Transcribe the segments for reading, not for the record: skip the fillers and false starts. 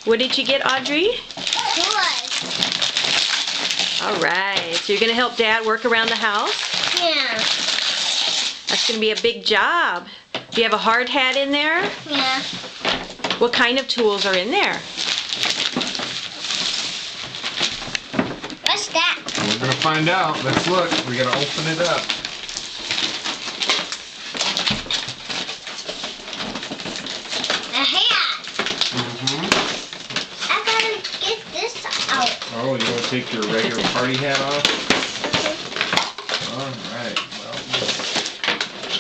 What did you get, Audrey? Tools. All right. So you're going to help Dad work around the house? Yeah. That's going to be a big job. Do you have a hard hat in there? Yeah. What kind of tools are in there? What's that? We're going to find out. Let's look. We got to open it up. A hat. I gotta get this out. Oh, you want to take your regular party hat off? Alright, well,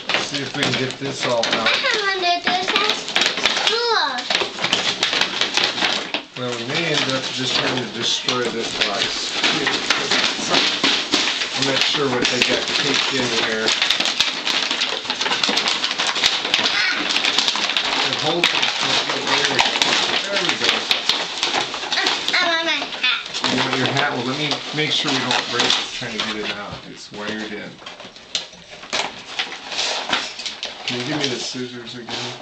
let's see if we can get this all I out. have one that does have tools. Well, we may end up just trying to destroy this box. I'm not sure what they got taped in here. The whole thing. There we go. I want my hat. You want your hat? Well, let me make sure we don't break it trying to get it out. It's wired in. Can you give me the scissors again?